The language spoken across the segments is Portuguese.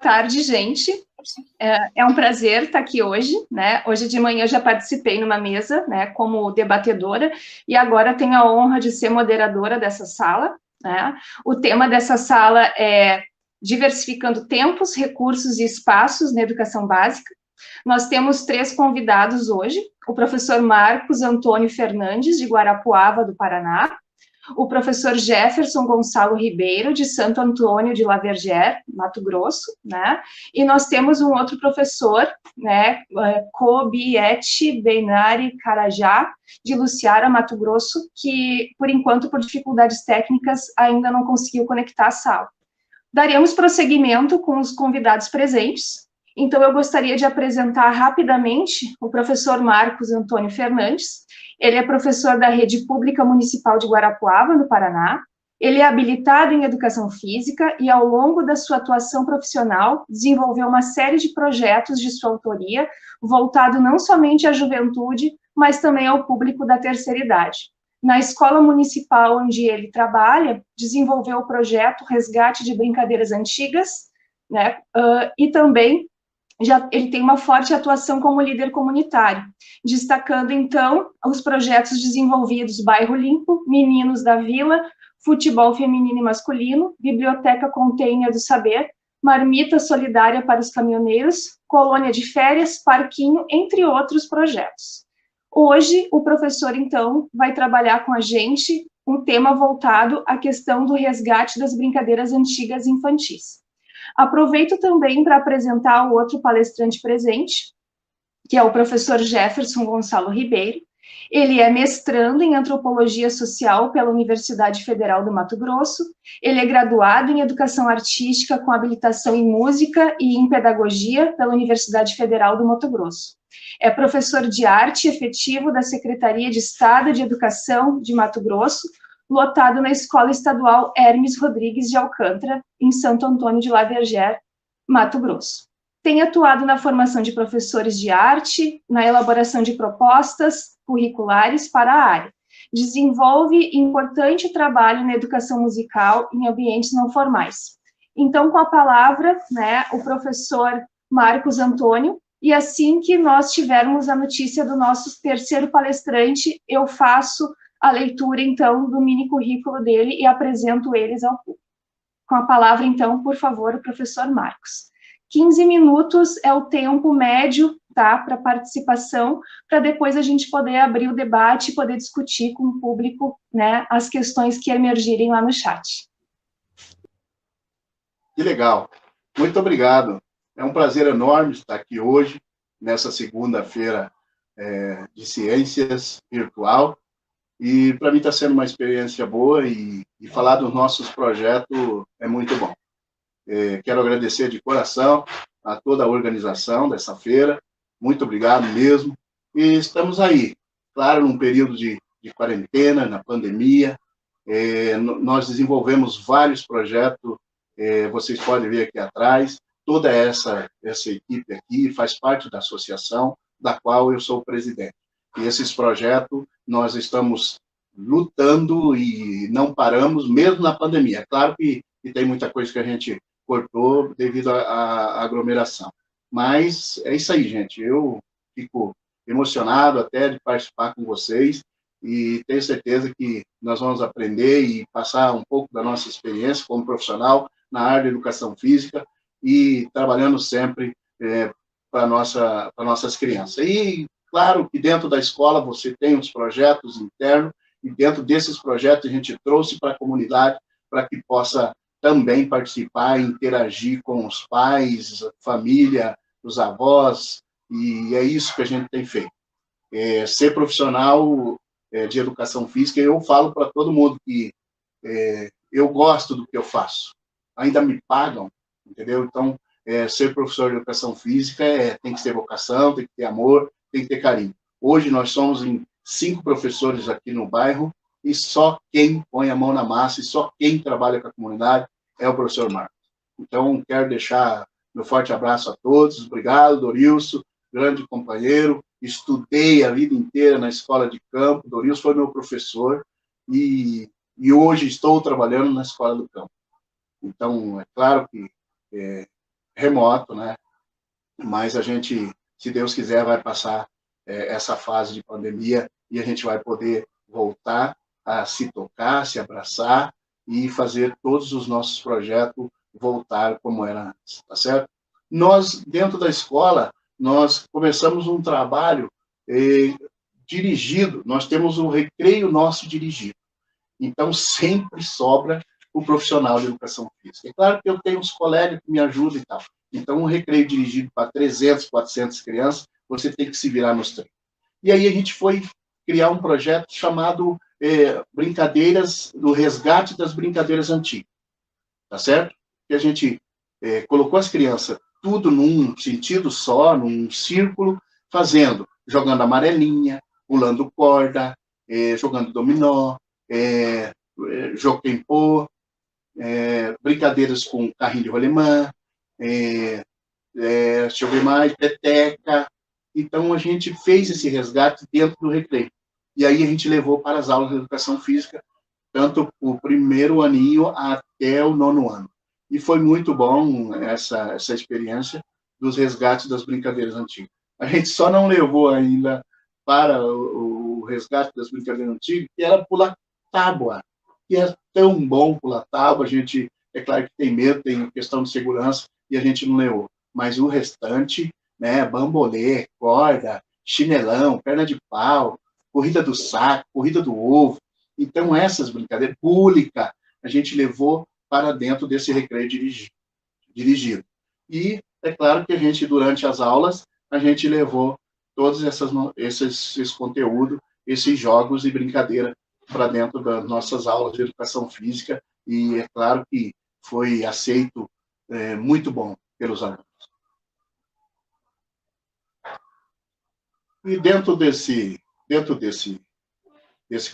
tarde, gente. É um prazer estar aqui hoje, né? Hoje de manhã eu já participei numa mesa, né, como debatedora, e agora tenho a honra de ser moderadora dessa sala, né? O tema dessa sala é diversificando tempos, recursos e espaços na educação básica. Nós temos 3 convidados hoje: o professor Marcos Antônio Fernandes, de Guarapuava, do Paraná; o professor Jefferson Gonçalo Ribeiro, de Santo Antônio de Laverger, Mato Grosso, né? E nós temos um outro professor, né, Kobiete Beinari Carajá, de Luciara, Mato Grosso, que, por enquanto, por dificuldades técnicas, ainda não conseguiu conectar a sala. Daremos prosseguimento com os convidados presentes. Então, eu gostaria de apresentar rapidamente o professor Marcos Antônio Fernandes. Ele é professor da Rede Pública Municipal de Guarapuava, no Paraná. Ele é habilitado em Educação Física e, ao longo da sua atuação profissional, desenvolveu uma série de projetos de sua autoria, voltado não somente à juventude, mas também ao público da terceira idade. Na escola municipal onde ele trabalha, desenvolveu o projeto Resgate de Brincadeiras Antigas, né, e também ele tem uma forte atuação como líder comunitário, destacando, então, os projetos desenvolvidos Bairro Limpo, Meninos da Vila, Futebol Feminino e Masculino, Biblioteca Container do Saber, Marmita Solidária para os Caminhoneiros, Colônia de Férias, Parquinho, entre outros projetos. Hoje, o professor, então, vai trabalhar com a gente um tema voltado à questão do resgate das brincadeiras antigas infantis. Aproveito também para apresentar o outro palestrante presente, que é o professor Jefferson Gonçalo Ribeiro. Ele é mestrando em Antropologia Social pela Universidade Federal do Mato Grosso. Ele é graduado em Educação Artística com habilitação em Música e em Pedagogia pela Universidade Federal do Mato Grosso. É professor de arte efetivo da Secretaria de Estado de Educação de Mato Grosso, lotado na Escola Estadual Hermes Rodrigues de Alcântara, em Santo Antônio de Laverger, Mato Grosso. Tem atuado na formação de professores de arte, na elaboração de propostas curriculares para a área. Desenvolve importante trabalho na educação musical em ambientes não formais. Então, com a palavra, né, o professor Marcos Antônio, e assim que nós tivermos a notícia do nosso terceiro palestrante, eu faço a leitura, então, do mini currículo dele e apresento eles ao público. Com a palavra, então, por favor, o professor Marcos. 15 minutos é o tempo médio, tá, para participação, para depois a gente poder abrir o debate e poder discutir com o público, né, as questões que emergirem lá no chat. Que legal. Muito obrigado. É um prazer enorme estar aqui hoje, nessa segunda-feira de ciências virtual. E para mim está sendo uma experiência boa e falar dos nossos projetos é muito bom. Quero agradecer de coração a toda a organização dessa feira. Muito obrigado mesmo. E estamos aí, claro, num período de quarentena, na pandemia. Nós desenvolvemos vários projetos, vocês podem ver aqui atrás. Toda essa equipe aqui faz parte da associação, da qual eu sou o presidente. E esses projetos nós estamos lutando e não paramos, mesmo na pandemia. Claro que tem muita coisa que a gente cortou devido à aglomeração. Mas é isso aí, gente. Eu fico emocionado até de participar com vocês e tenho certeza que nós vamos aprender e passar um pouco da nossa experiência como profissional na área de educação física e trabalhando sempre para nossas crianças. E, claro, que dentro da escola você tem os projetos internos e dentro desses projetos a gente trouxe para a comunidade para que possa também participar e interagir com os pais, a família, os avós, e é isso que a gente tem feito. Ser profissional de educação física, eu falo para todo mundo que eu gosto do que eu faço. Ainda me pagam, entendeu? Então, ser professor de educação física tem que ter vocação, tem que ter amor, tem que ter carinho. Hoje nós somos em 5 professores aqui no bairro e só quem põe a mão na massa e só quem trabalha com a comunidade é o professor Marcos. Então, quero deixar meu forte abraço a todos. Obrigado, Dorilson, grande companheiro. Estudei a vida inteira na escola de campo. Dorilson foi meu professor e hoje estou trabalhando na escola do campo. Então, é claro que remoto, né? Mas a gente, se Deus quiser, vai passar essa fase de pandemia e a gente vai poder voltar a se tocar, se abraçar e fazer todos os nossos projetos voltar como era antes, tá certo? Nós, dentro da escola, nós começamos um trabalho dirigido, nós temos um recreio nosso dirigido. Então, sempre sobra o profissional de educação física. É claro que eu tenho uns colegas que me ajudam e tal. Então, um recreio dirigido para 300, 400 crianças, você tem que se virar nos treinos. E aí a gente foi criar um projeto chamado Brincadeiras, do Resgate das Brincadeiras Antigas. Tá certo? Que a gente colocou as crianças tudo num sentido só, num círculo, jogando amarelinha, pulando corda, jogando dominó, joquempô, brincadeiras com carrinho de rolemã, deixa eu ver mais, peteca. Então, a gente fez esse resgate dentro do recreio. E aí a gente levou para as aulas de educação física, tanto o primeiro aninho até o 9º ano. E foi muito bom essa experiência dos resgates das brincadeiras antigas. A gente só não levou ainda para o resgate das brincadeiras antigas, que era pular tábua, que é tão bom pular tábua, a gente, é claro que tem medo, tem questão de segurança, e a gente não levou. Mas o restante, né, bambolê, corda, chinelão, perna de pau, corrida do saco, corrida do ovo. Então, essas brincadeiras, pública, a gente levou para dentro desse recreio dirigido. E é claro que a gente, durante as aulas, a gente levou todos esses conteúdos, esses jogos e brincadeira para dentro das nossas aulas de educação física, e é claro que foi aceito muito bom pelos alunos. E dentro desse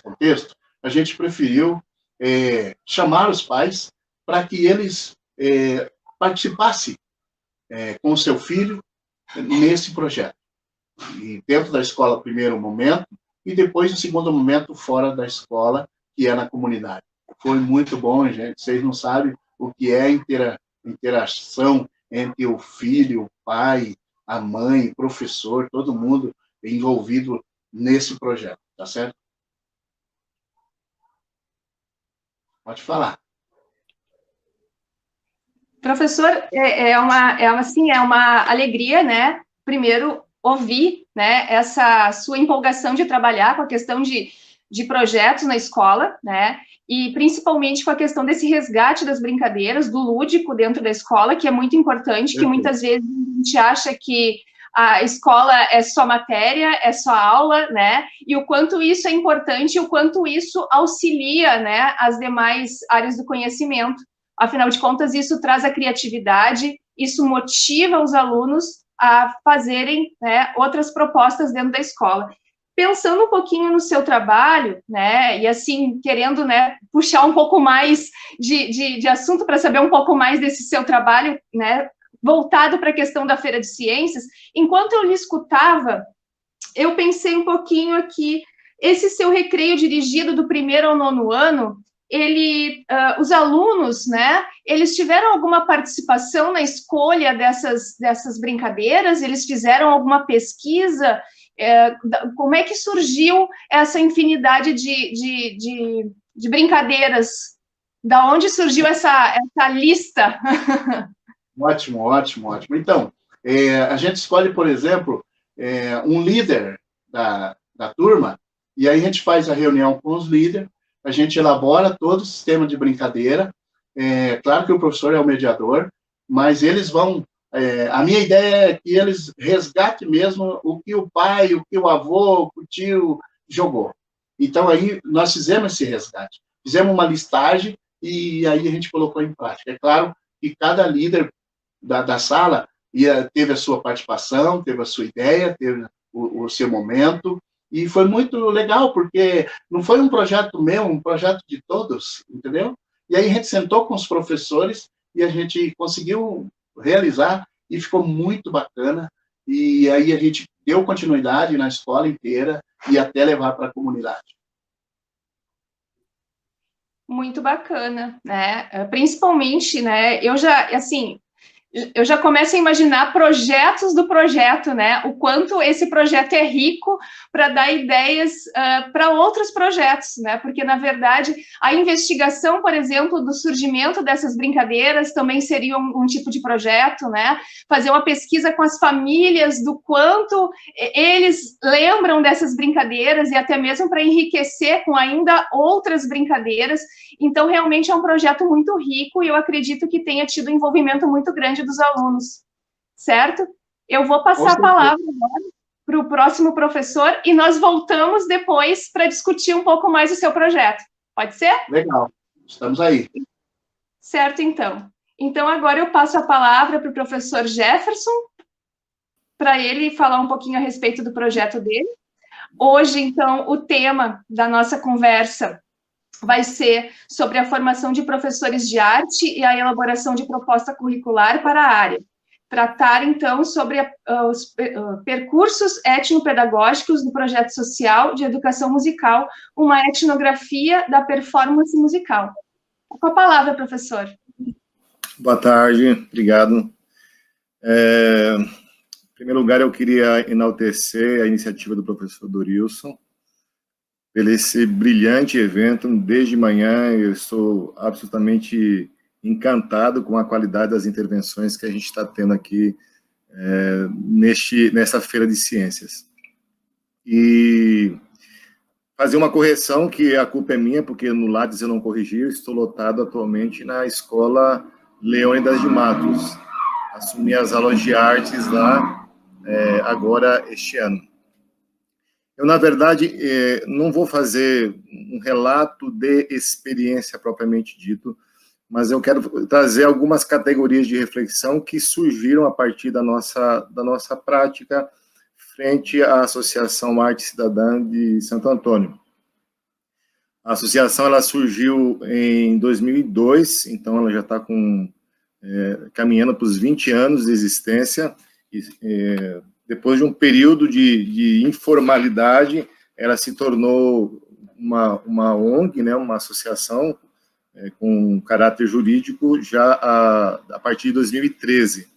contexto, a gente preferiu chamar os pais para que eles participassem com o seu filho nesse projeto. E dentro da escola, primeiro momento, e depois, o segundo momento, fora da escola, que é na comunidade. Foi muito bom, gente. Vocês não sabem o que é interação entre o filho, o pai, a mãe, o professor, todo mundo envolvido nesse projeto, tá certo? Pode falar. Professor, é uma alegria, né? Primeiro, ouvir, né, essa sua empolgação de trabalhar com a questão de projetos na escola, né? E principalmente com a questão desse resgate das brincadeiras, do lúdico dentro da escola, que é muito importante, que muitas vezes a gente acha que a escola é só matéria, é só aula, né? E o quanto isso é importante, o quanto isso auxilia, né, as demais áreas do conhecimento. Afinal de contas, isso traz a criatividade, isso motiva os alunos a fazerem, né, outras propostas dentro da escola. Pensando um pouquinho no seu trabalho, né, e assim, querendo, né, puxar um pouco mais de assunto para saber um pouco mais desse seu trabalho, né, voltado para a questão da Feira de Ciências, enquanto eu lhe escutava, eu pensei um pouquinho aqui, esse seu recreio dirigido do 1º ao 9º ano, os alunos, né, eles tiveram alguma participação na escolha dessas brincadeiras? Eles fizeram alguma pesquisa? Como é que surgiu essa infinidade de brincadeiras? Da onde surgiu essa lista? Ótimo, ótimo, ótimo. Então, a gente escolhe, por exemplo, um líder da turma, e aí a gente faz a reunião com os líderes, a gente elabora todo o sistema de brincadeira. Claro que o professor é o mediador, mas eles vão... a minha ideia é que eles resgatem mesmo o que o pai, o que o avô, o que o tio jogou. Então, aí, nós fizemos esse resgate. Fizemos uma listagem e aí a gente colocou em prática. É claro que cada líder da sala teve a sua participação, teve a sua ideia, teve o seu momento, e foi muito legal, porque não foi um projeto meu, um projeto de todos, entendeu? E aí a gente sentou com os professores e a gente conseguiu realizar, e ficou muito bacana, e aí a gente deu continuidade na escola inteira e até levar para a comunidade. Muito bacana, né? Principalmente, né? Eu já, assim, eu já começo a imaginar projetos do projeto, né? O quanto esse projeto é rico para dar ideias para outros projetos, né? Porque, na verdade, a investigação, por exemplo, do surgimento dessas brincadeiras também seria um tipo de projeto, né? Fazer uma pesquisa com as famílias do quanto eles lembram dessas brincadeiras e até mesmo para enriquecer com ainda outras brincadeiras. Então, realmente é um projeto muito rico e eu acredito que tenha tido um envolvimento muito grande dos alunos, certo? Eu vou passar a palavra agora para o próximo professor e nós voltamos depois para discutir um pouco mais o seu projeto. Pode ser? Legal, estamos aí. Certo, então. Então, agora eu passo a palavra para o professor Jefferson, para ele falar um pouquinho a respeito do projeto dele. Hoje, então, o tema da nossa conversa vai ser sobre a formação de professores de arte e a elaboração de proposta curricular para a área. Tratar, então, sobre os percursos etnopedagógicos do projeto social de educação musical, uma etnografia da performance musical. Com a palavra, professor. Boa tarde, obrigado. Em primeiro lugar, eu queria enaltecer a iniciativa do professor Dorilson, pelo esse brilhante evento. Desde manhã eu estou absolutamente encantado com a qualidade das intervenções que a gente está tendo aqui nessa Feira de Ciências. E fazer uma correção, que a culpa é minha, porque no Lattes eu não corrigi, eu estou lotado atualmente na Escola Leônidas de Matos. Assumi as aulas de artes lá agora este ano. Eu, na verdade, não vou fazer um relato de experiência propriamente dito, mas eu quero trazer algumas categorias de reflexão que surgiram a partir da nossa prática frente à Associação Arte Cidadã de Santo Antônio. A associação ela surgiu em 2002, então ela já está caminhando para os 20 anos de existência, depois de um período de informalidade, ela se tornou uma ONG, né, uma associação com caráter jurídico já a partir de 2013.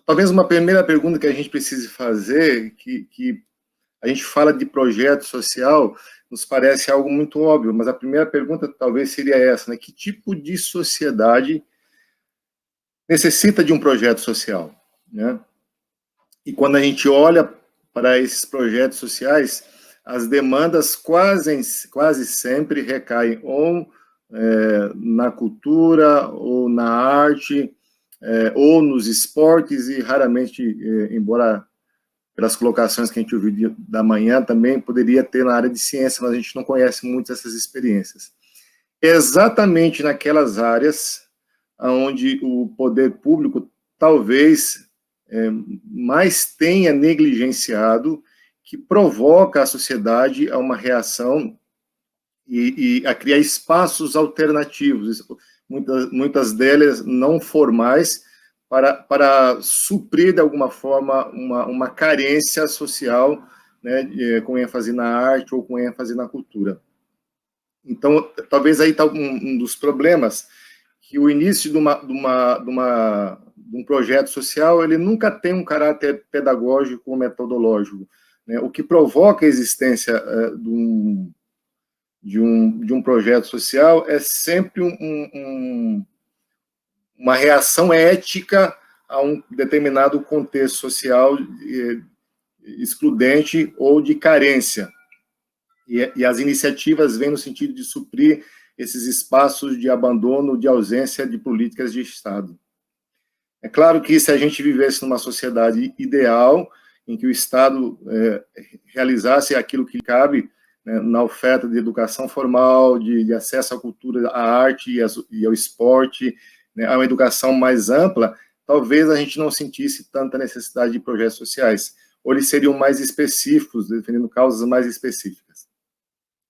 Talvez uma primeira pergunta que a gente precise fazer, que a gente fala de projeto social, nos parece algo muito óbvio, mas a primeira pergunta talvez seria essa, né? Que tipo de sociedade necessita de um projeto social, né? E quando a gente olha para esses projetos sociais, as demandas quase sempre recaem ou na cultura, ou na arte, ou nos esportes, e raramente, embora pelas colocações que a gente ouviu da manhã, também poderia ter na área de ciência, mas a gente não conhece muito essas experiências. Exatamente naquelas áreas onde o poder público talvez mais tenha negligenciado, que provoca a sociedade a uma reação e a criar espaços alternativos, muitas delas não formais, para suprir, de alguma forma, uma carência social, né, com ênfase na arte ou com ênfase na cultura. Então, talvez aí está um dos problemas, que o início de um projeto social, ele nunca tem um caráter pedagógico ou metodológico, né? O que provoca a existência de um projeto social é sempre uma reação ética a um determinado contexto social excludente ou de carência. E as iniciativas vêm no sentido de suprir esses espaços de abandono, de ausência de políticas de Estado. É claro que se a gente vivesse numa sociedade ideal, em que o Estado realizasse aquilo que cabe, né, na oferta de educação formal, de acesso à cultura, à arte e ao esporte, né, a uma educação mais ampla, talvez a gente não sentisse tanta necessidade de projetos sociais, ou eles seriam mais específicos, defendendo causas mais específicas.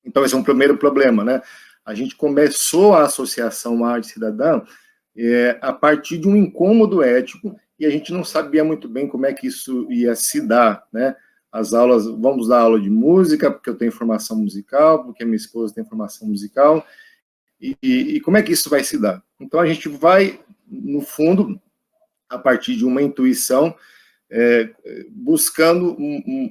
Então, esse é um primeiro problema, né? A gente começou a Associação Arte Cidadã a partir de um incômodo ético, e a gente não sabia muito bem como é que isso ia se dar, né? As aulas, vamos dar aula de música, porque eu tenho formação musical, porque minha esposa tem formação musical, e como é que isso vai se dar? Então, a gente vai, no fundo, a partir de uma intuição, buscando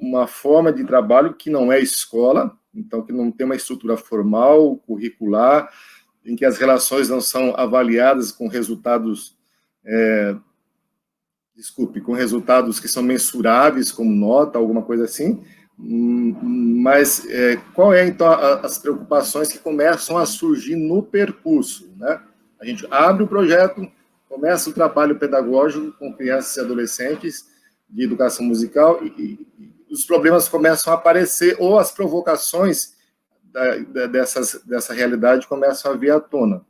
uma forma de trabalho que não é escola, então, que não tem uma estrutura formal, curricular, em que as relações não são avaliadas com resultados, com resultados que são mensuráveis, como nota, alguma coisa assim, mas qual é, então, as preocupações que começam a surgir no percurso, né? A gente abre o projeto, começa o trabalho pedagógico com crianças e adolescentes de educação musical e os problemas começam a aparecer, ou as provocações dessa realidade começam a vir à tona.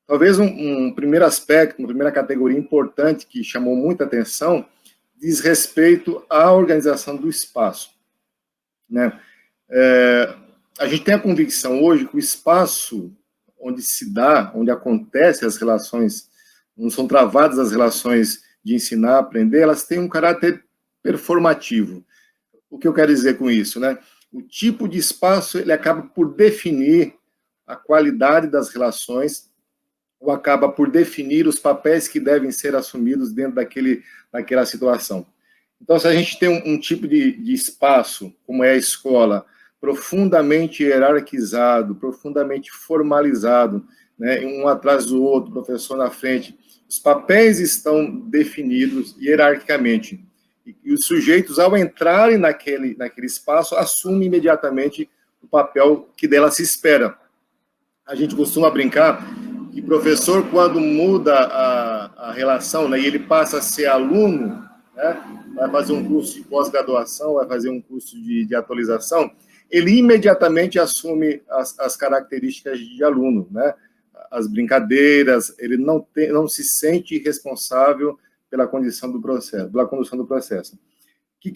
Talvez um primeiro aspecto, uma primeira categoria importante que chamou muita atenção diz respeito à organização do espaço, né? A gente tem a convicção hoje que o espaço onde se dá, onde acontecem as relações, não são travadas as relações de ensinar, aprender, elas têm um caráter performativo. O que eu quero dizer com isso, né? O tipo de espaço, ele acaba por definir a qualidade das relações, ou acaba por definir os papéis que devem ser assumidos dentro daquela situação. Então, se a gente tem um tipo de espaço, como é a escola, profundamente hierarquizado, profundamente formalizado, né, um atrás do outro, professor na frente, os papéis estão definidos hierarquicamente, e os sujeitos, ao entrarem naquele espaço, assumem imediatamente o papel que dela se espera. A gente costuma brincar que professor, quando muda a relação, né, e ele passa a ser aluno, né, vai fazer um curso de pós-graduação, vai fazer um curso de atualização, ele imediatamente assume as características de aluno, né, as brincadeiras, ele não se sente responsável pela condição do processo, pela condução do processo.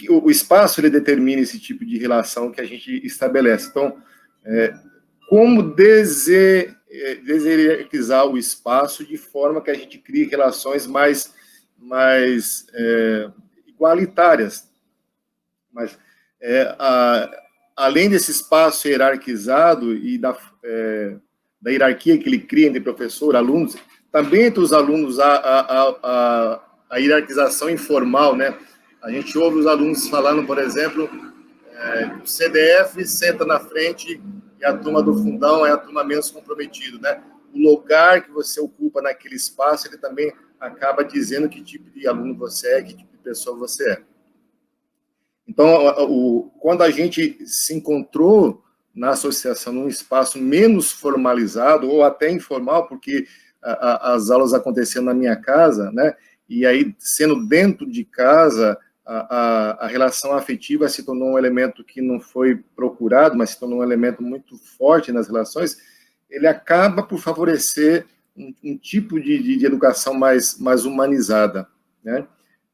O espaço, ele determina esse tipo de relação que a gente estabelece. Então, como deserquizar o espaço de forma que a gente crie relações mais igualitárias. Mas, além desse espaço hierarquizado e da hierarquia que ele cria entre professor e alunos, também entre os alunos a hierarquização informal, né? A gente ouve os alunos falando, por exemplo, o CDF senta na frente e a turma do fundão é a turma menos comprometida, né? O lugar que você ocupa naquele espaço, ele também acaba dizendo que tipo de aluno você é, que tipo de pessoa você é. Então, quando a gente se encontrou na associação num espaço menos formalizado, ou até informal, porque as aulas aconteciam na minha casa, né? E aí, sendo dentro de casa, a relação afetiva se tornou um elemento que não foi procurado, mas se tornou um elemento muito forte nas relações, ele acaba por favorecer um tipo de educação mais humanizada, né?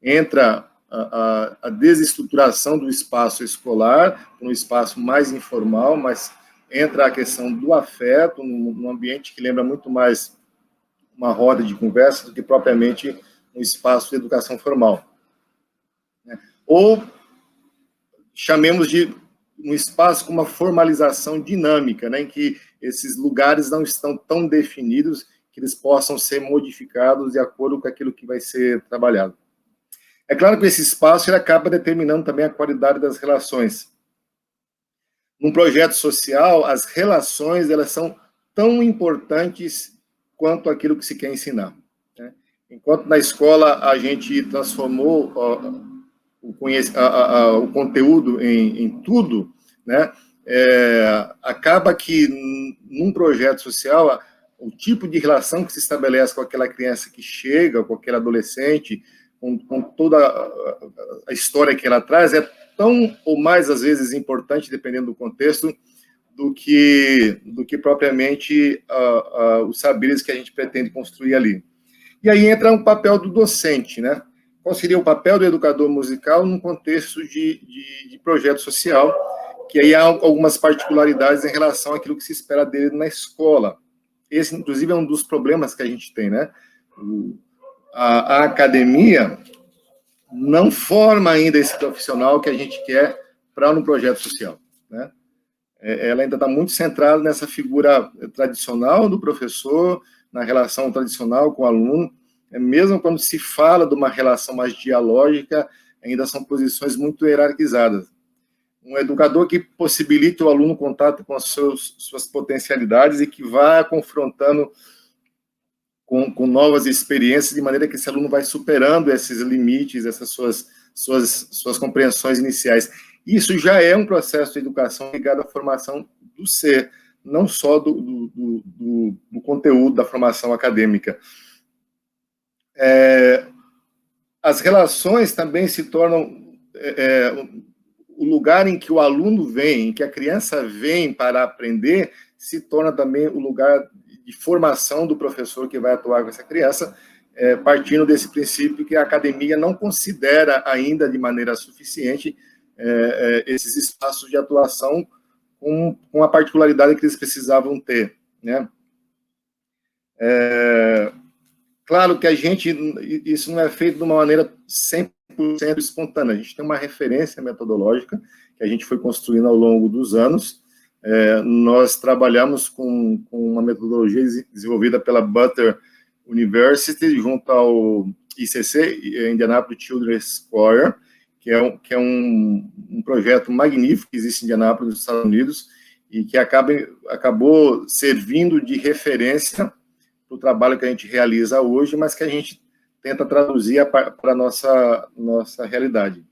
Entra a desestruturação do espaço escolar, um espaço mais informal, mas entra a questão do afeto, num ambiente que lembra muito mais uma roda de conversa do que propriamente um espaço de educação formal. Ou chamemos de um espaço com uma formalização dinâmica, né, em que esses lugares não estão tão definidos que eles possam ser modificados de acordo com aquilo que vai ser trabalhado. É claro que esse espaço ele acaba determinando também a qualidade das relações. Num projeto social, as relações elas são tão importantes quanto aquilo que se quer ensinar, né? Enquanto na escola a gente transformou o conteúdo em tudo, né? Acaba que num projeto social o tipo de relação que se estabelece com aquela criança que chega, com aquele adolescente, com toda a história que ela traz, é tão ou mais, às vezes, importante, dependendo do contexto, do que propriamente os saberes que a gente pretende construir ali. E aí entra um papel do docente, né? Qual seria o papel do educador musical num contexto de projeto social, que aí há algumas particularidades em relação àquilo que se espera dele na escola. Esse, inclusive, é um dos problemas que a gente tem, né? A academia não forma ainda esse profissional que a gente quer para um projeto social, né? Ela ainda está muito centrada nessa figura tradicional do professor, na relação tradicional com o aluno, mesmo quando se fala de uma relação mais dialógica, ainda são posições muito hierarquizadas. Um educador que possibilite o aluno contato com as suas potencialidades e que vá confrontando com novas experiências, de maneira que esse aluno vai superando esses limites, essas suas compreensões iniciais. Isso já é um processo de educação ligado à formação do ser, não só do conteúdo da formação acadêmica. As relações também se tornam o lugar em que o aluno vem, em que a criança vem para aprender, se torna também o lugar de formação do professor que vai atuar com essa criança, partindo desse princípio que a academia não considera ainda de maneira suficiente esses espaços de atuação com a particularidade que eles precisavam ter, né? Claro que isso não é feito de uma maneira 100% espontânea, a gente tem uma referência metodológica que a gente foi construindo ao longo dos anos. Nós trabalhamos com uma metodologia desenvolvida pela Butler University, junto ao ICC, Indianapolis Children's Choir, que é um projeto magnífico que existe em Indianápolis, nos Estados Unidos, e que acabou servindo de referência para o trabalho que a gente realiza hoje, mas que a gente tenta traduzir para a nossa realidade.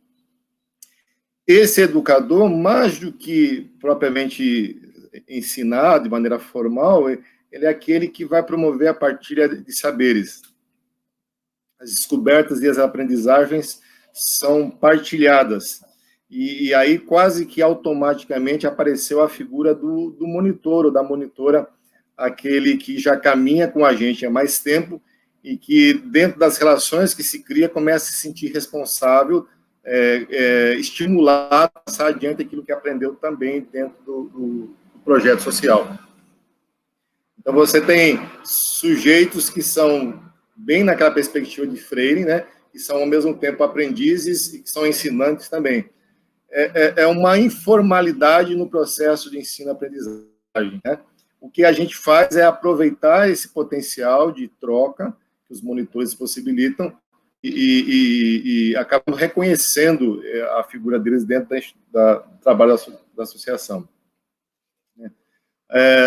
Esse educador, mais do que propriamente ensinar de maneira formal, ele é aquele que vai promover a partilha de saberes. As descobertas e as aprendizagens são partilhadas. E aí, quase que automaticamente, apareceu a figura do monitor ou da monitora, aquele que já caminha com a gente há mais tempo e que, dentro das relações que se cria, começa a se sentir responsável, estimulado a passar adiante aquilo que aprendeu também dentro do projeto social. Então, você tem sujeitos que são bem naquela perspectiva de Freire, né, que são, ao mesmo tempo, aprendizes e que são ensinantes também. É uma informalidade no processo de ensino-aprendizagem, né? O que a gente faz é aproveitar esse potencial de troca que os monitores possibilitam e acabam reconhecendo a figura deles dentro do trabalho da associação.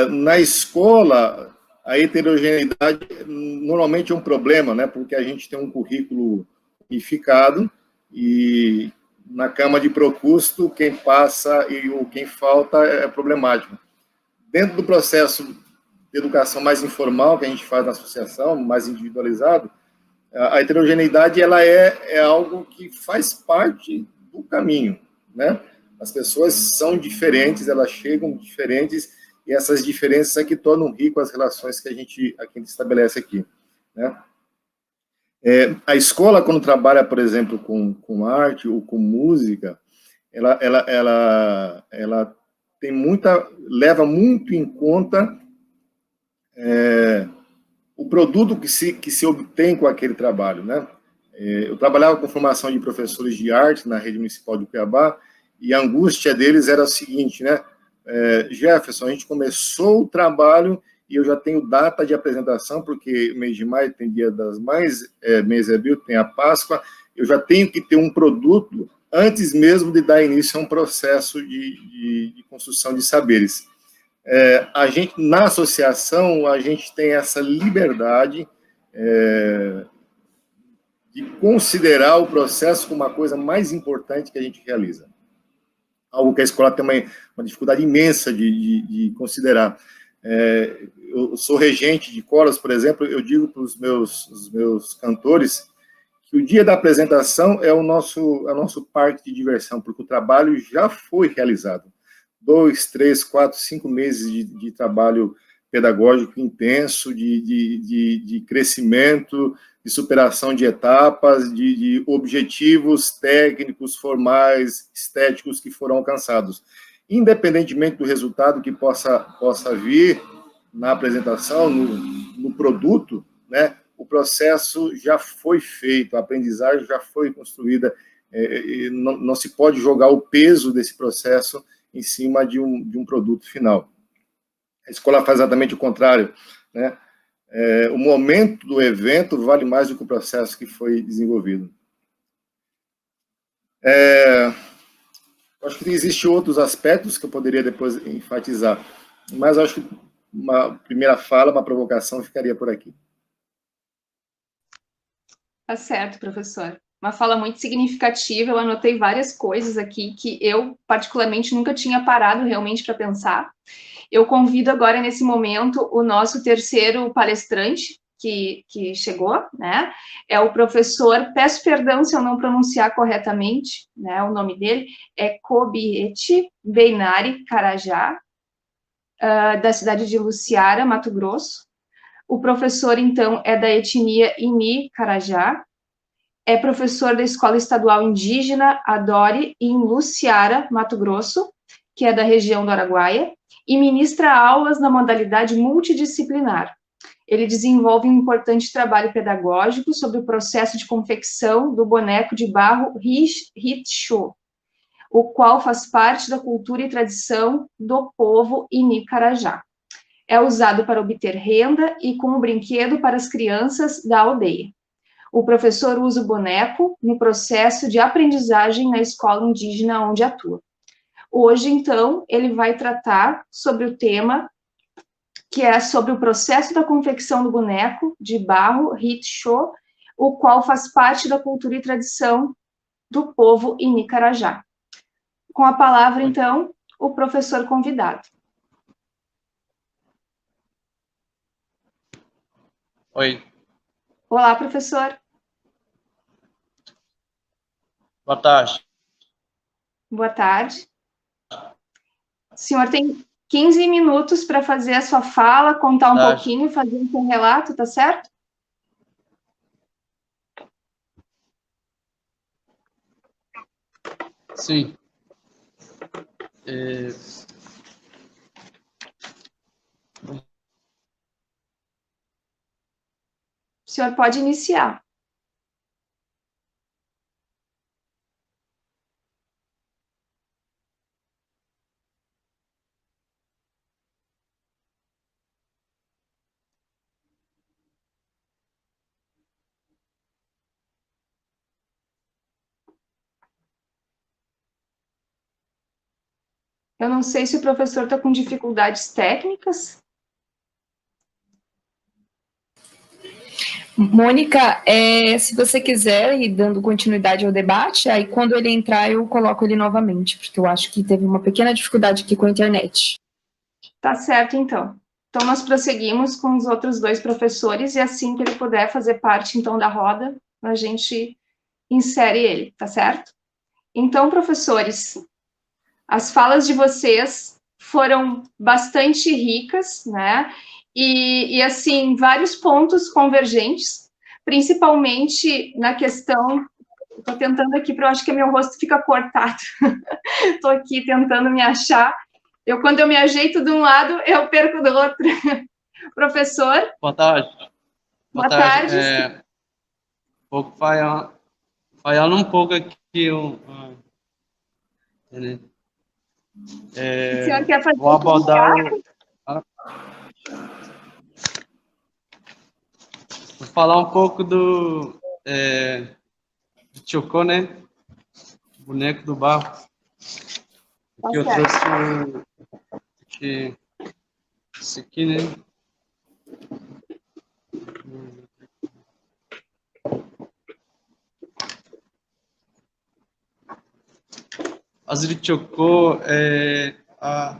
Na escola, a heterogeneidade normalmente é um problema, né, porque a gente tem um currículo unificado e na cama de Procusto, quem passa e quem falta é problemático. Dentro do processo de educação mais informal que a gente faz na associação, mais individualizado, a heterogeneidade ela é algo que faz parte do caminho, né? As pessoas são diferentes, elas chegam diferentes, e essas diferenças é que tornam rico as relações que a gente estabelece aqui, né? A escola, quando trabalha, por exemplo, com arte ou com música, ela leva muito em conta o produto que se obtém com aquele trabalho, né? Eu trabalhava com formação de professores de arte na rede municipal de Cuiabá, e a angústia deles era a seguinte, né? Jefferson, a gente começou o trabalho e eu já tenho data de apresentação, porque mês de maio tem Dia das Mães, mês de abril tem a Páscoa, eu já tenho que ter um produto antes mesmo de dar início a um processo de construção de saberes. A gente, na associação, a gente tem essa liberdade de considerar o processo como uma coisa mais importante que a gente realiza. Algo que a escola tem uma dificuldade imensa de considerar. Eu sou regente de coros, por exemplo, eu digo para os meus cantores que o dia da apresentação é o nosso parque de diversão, porque o trabalho já foi realizado. 2, 3, 4, 5 meses de trabalho pedagógico intenso, de crescimento, de superação de etapas, de objetivos técnicos, formais, estéticos que foram alcançados. Independentemente do resultado que possa vir na apresentação, no produto, né, o processo já foi feito, a aprendizagem já foi construída, não se pode jogar o peso desse processo em cima de um produto final. A escola faz exatamente o contrário, né? o momento do evento vale mais do que o processo que foi desenvolvido. Acho que existem outros aspectos que eu poderia depois enfatizar, mas acho que uma primeira fala, uma provocação, ficaria por aqui. Tá certo, professor. Uma fala muito significativa, eu anotei várias coisas aqui que eu, particularmente, nunca tinha parado realmente para pensar. Eu convido agora, nesse momento, o nosso terceiro palestrante, que chegou, né? É o professor, peço perdão se eu não pronunciar corretamente, né? O nome dele é Kobieti Beinari Carajá, da cidade de Luciara, Mato Grosso. O professor, então, é da etnia Ini Carajá, é professor da Escola Estadual Indígena Adore, em Luciara, Mato Grosso, que é da região do Araguaia, e ministra aulas na modalidade multidisciplinar. Ele desenvolve um importante trabalho pedagógico sobre o processo de confecção do boneco de barro Hitsho, o qual faz parte da cultura e tradição do povo Ini Carajá. É usado para obter renda e como brinquedo para as crianças da aldeia. O professor usa o boneco no processo de aprendizagem na escola indígena onde atua. Hoje, então, ele vai tratar sobre o tema que é sobre o processo da confecção do boneco de barro Hitsho, o qual faz parte da cultura e tradição do povo Ini Carajá. Com a palavra, então, o professor convidado. Oi. Olá, professor. Boa tarde. Boa tarde. O senhor tem 15 minutos para fazer a sua fala, contar um pouquinho, fazer um seu relato, tá certo? Sim. O senhor pode iniciar. Eu não sei se o professor está com dificuldades técnicas. Mônica, se você quiser ir dando continuidade ao debate, aí quando ele entrar eu coloco ele novamente, porque eu acho que teve uma pequena dificuldade aqui com a internet. Tá certo, então. Então, nós prosseguimos com os outros dois professores e assim que ele puder fazer parte, então, da roda, a gente insere ele, tá certo? Então, professores, as falas de vocês foram bastante ricas, né? E assim, vários pontos convergentes, principalmente na questão... Estou tentando aqui, porque eu acho que meu rosto fica cortado. Estou aqui tentando me achar. Quando eu me ajeito de um lado, eu perco do outro. Professor? Boa tarde. Boa tarde. Falhando um pouco aqui. O senhor quer fazer vou abordar... Vou falar um pouco do Chocó, né? Boneco do barro. Aqui eu trouxe esse aqui, né? Azrichocó as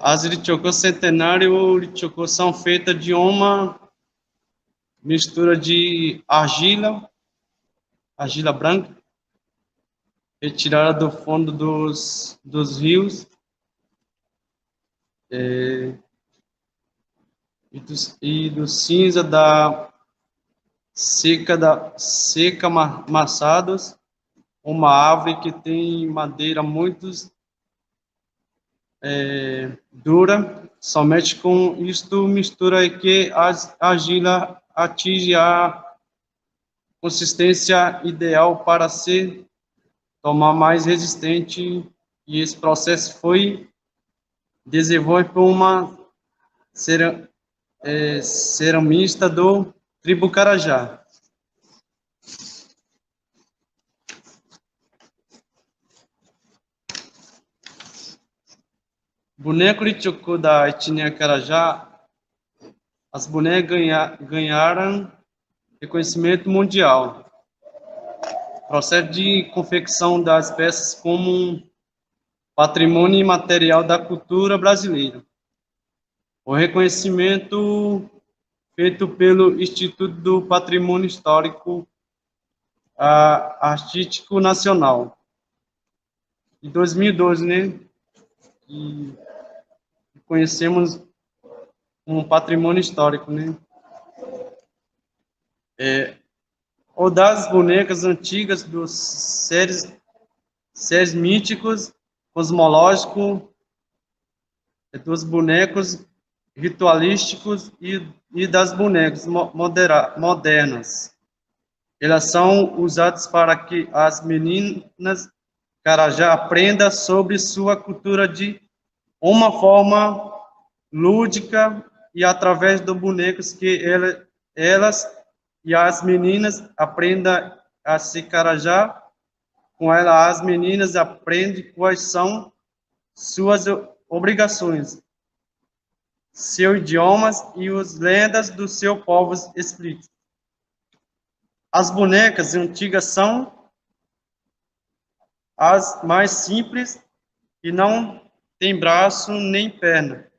Azrichocó centenário ou Azrichocó são feitas de uma mistura de argila branca, retirada do fundo dos rios, e do cinza da seca massados, uma árvore que tem madeira muito dura. Somente com isto mistura é que a argila atinge a consistência ideal para ser tornar mais resistente, e esse processo foi desenvolvido por uma ceramista do tribo Carajá. Boneco de Chocó da etnia Carajá, as bonecas ganharam reconhecimento mundial. O processo de confecção das peças como um patrimônio imaterial da cultura brasileira. O reconhecimento feito pelo Instituto do Patrimônio Histórico Artístico Nacional, em 2012, né? E conhecemos um patrimônio histórico, né? Ou das bonecas antigas dos seres míticos, cosmológicos, dos bonecos ritualísticos e das bonecas modernas. Elas são usadas para que as meninas Carajá aprendam sobre sua cultura de uma forma lúdica, e através dos bonecos que elas e as meninas aprendam a se Carajá. Com ela, as meninas aprendem quais são suas obrigações, seus idiomas e as lendas do seu povo explicadas. As bonecas antigas são as mais simples e não têm braço nem perna.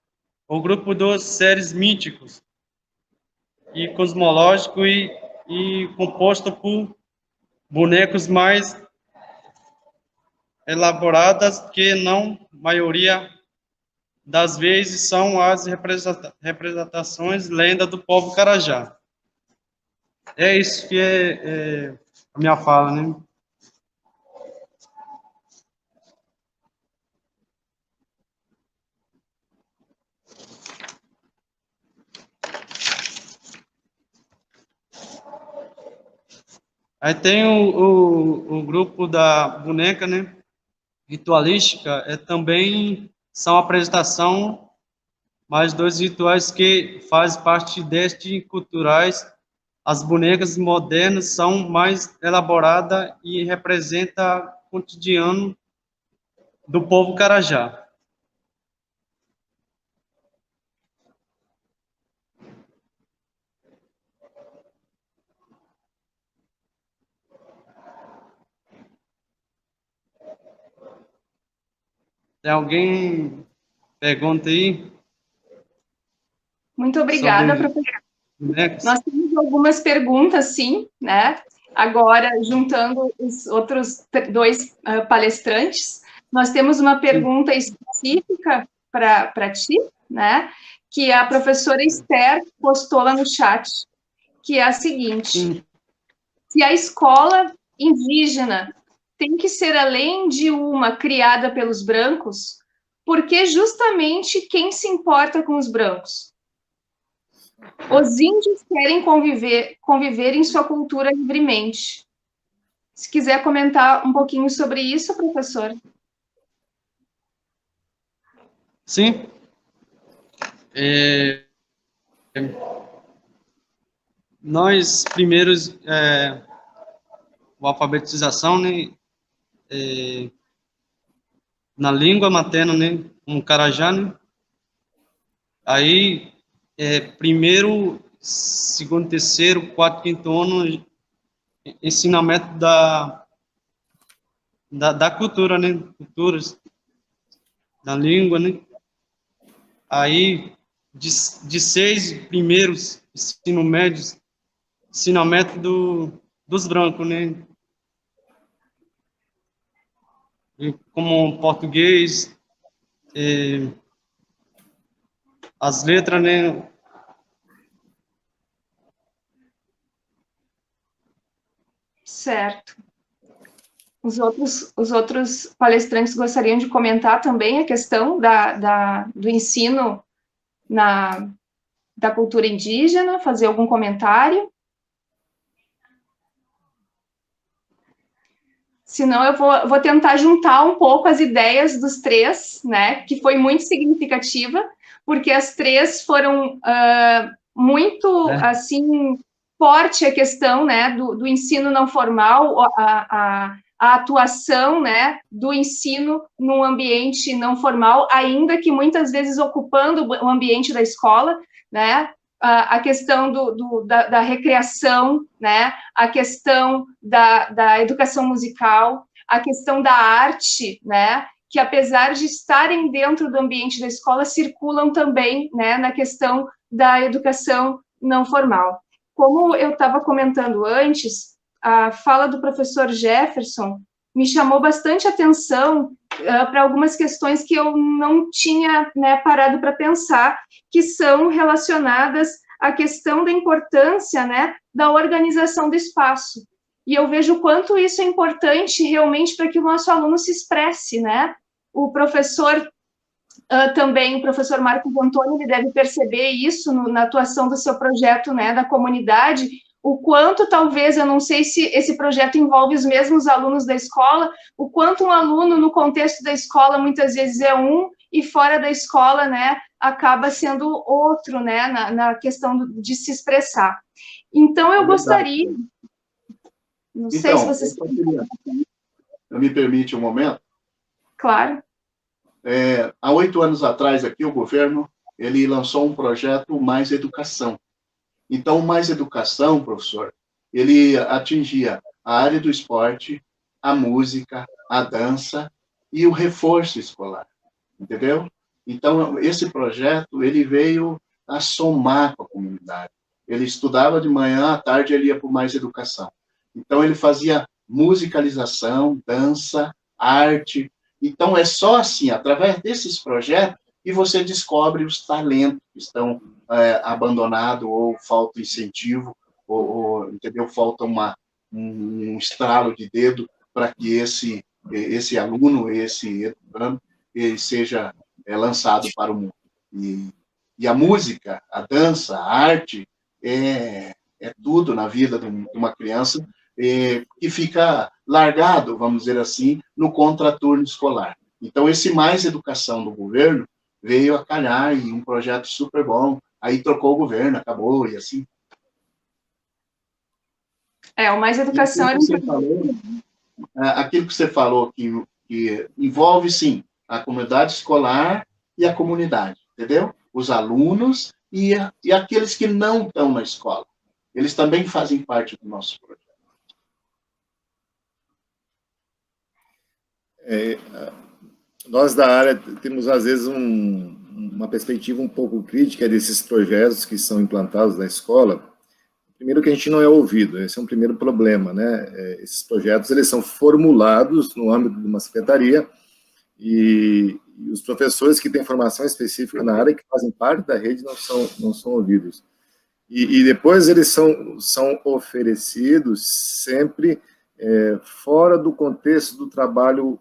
O grupo dos seres míticos e cosmológicos e composto por bonecos mais elaboradas que, na maioria das vezes, são as representações lendas do povo Carajá. É isso que é a minha fala, né? Aí tem o grupo da boneca, né? Ritualística, também são apresentação, mais dois rituais que fazem parte destes culturais. As bonecas modernas são mais elaboradas e representam o cotidiano do povo Carajá. Tem alguém pergunta aí? Muito obrigada, professor. Nós temos algumas perguntas, sim, né? Agora, juntando os outros dois palestrantes, nós temos uma pergunta específica para ti, né? Que a professora Esther postou lá no chat, que é a seguinte: se a escola indígena tem que ser, além de uma criada pelos brancos, porque justamente quem se importa com os brancos? Os índios querem conviver em sua cultura livremente. Se quiser comentar um pouquinho sobre isso, professor. Sim. Nós, primeiros, a alfabetização, né, na língua materna, né, um Carajá, né, aí, primeiro, segundo, terceiro, quarto, quinto ano, ensinamento da cultura, né, culturas, da língua, né, aí, de 6 primeiros ensino médios, ensinamento dos brancos, né, como português, as letras, né? Certo. Os outros palestrantes gostariam de comentar também a questão do ensino da cultura indígena, fazer algum comentário? senão eu vou tentar juntar um pouco as ideias dos três, né, que foi muito significativa, porque as três foram muito, assim, forte a questão, né, do ensino não formal, a atuação, né, do ensino num ambiente não formal, ainda que muitas vezes ocupando o ambiente da escola, né, a questão da recreação, né, a questão da educação musical, a questão da arte, né, que apesar de estarem dentro do ambiente da escola, circulam também, né, na questão da educação não formal. Como eu estava comentando antes, a fala do professor Jefferson me chamou bastante atenção para algumas questões que eu não tinha, né, parado para pensar, que são relacionadas à questão da importância, né, da organização do espaço. E eu vejo o quanto isso é importante realmente para que o nosso aluno se expresse, né? O professor também, o professor Marcos Antônio, ele deve perceber isso na atuação do seu projeto, né, da comunidade, o quanto talvez, eu não sei se esse projeto envolve os mesmos alunos da escola, o quanto um aluno no contexto da escola muitas vezes é um, e fora da escola, né, acaba sendo outro, né, na questão de se expressar. Então, eu gostaria... Não sei se vocês... Me permite um momento? Claro. Há 8 anos atrás, aqui, o governo, ele lançou um projeto Mais Educação. Então, o Mais Educação, professor, ele atingia a área do esporte, a música, a dança e o reforço escolar, entendeu? Então, esse projeto, ele veio a somar com a comunidade. Ele estudava de manhã, à tarde ele ia para o Mais Educação. Então, ele fazia musicalização, dança, arte. Então, é só assim, através desses projetos, que você descobre os talentos que estão abandonados, ou falta incentivo, entendeu? Falta um estralo de dedo para que esse aluno, esse educando, ele seja lançado para o mundo. E a música, a dança, a arte, é tudo na vida de uma criança que fica largado, vamos dizer assim, no contraturno escolar. Então, esse Mais Educação do governo veio a calhar em um projeto super bom, aí trocou o governo, acabou, e assim. O Mais Educação era aquilo que você falou, que envolve, sim, a comunidade escolar e a comunidade, entendeu? Os alunos e aqueles que não estão na escola. Eles também fazem parte do nosso projeto. Nós da área temos, às vezes, uma perspectiva um pouco crítica desses projetos que são implantados na escola. Primeiro que a gente não é ouvido, esse é um primeiro problema, né? Esses projetos, eles são formulados no âmbito de uma secretaria e os professores que têm formação específica na área, que fazem parte da rede, não são ouvidos. E depois eles são oferecidos sempre fora do contexto do trabalho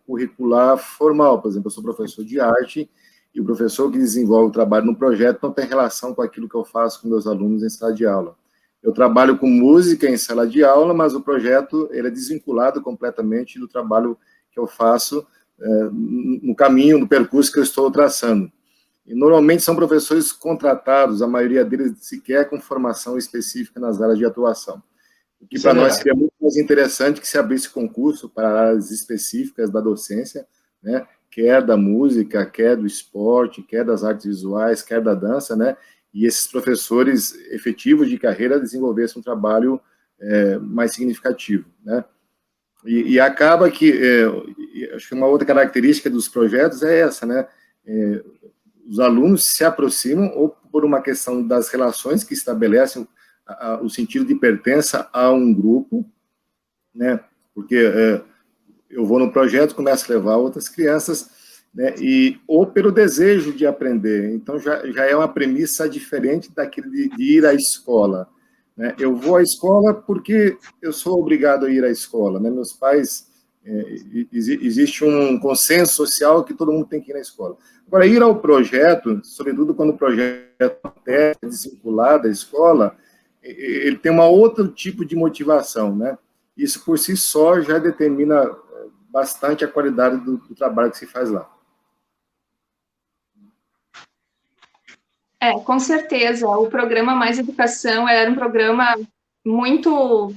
curricular formal. Por exemplo, eu sou professor de arte e o professor que desenvolve o trabalho no projeto não tem relação com aquilo que eu faço com meus alunos em sala de aula. Eu trabalho com música em sala de aula, mas o projeto ele é desvinculado completamente do trabalho que eu faço no caminho, no percurso que eu estou traçando. E normalmente são professores contratados, a maioria deles sequer com formação específica nas áreas de atuação. O que para nós seria muito mais interessante que se abrisse concurso para áreas específicas da docência, né? Quer da música, quer do esporte, quer das artes visuais, quer da dança, né? E esses professores efetivos de carreira desenvolvessem um trabalho mais significativo, né? E acaba que, acho que uma outra característica dos projetos é essa, né? Os alunos se aproximam ou por uma questão das relações que estabelecem o sentido de pertença a um grupo, né? Porque eu vou no projeto, começo a levar outras crianças, né? Ou pelo desejo de aprender. Então, já é uma premissa diferente daquele de ir à escola, né? Eu vou à escola porque eu sou obrigado a ir à escola, né? Meus pais... existe um consenso social que todo mundo tem que ir na escola. Agora, ir ao projeto, sobretudo quando o projeto é desvinculado da escola, ele tem um outro tipo de motivação, né? Isso, por si só, já determina bastante a qualidade do trabalho que se faz lá. Com certeza. O programa Mais Educação era um programa muito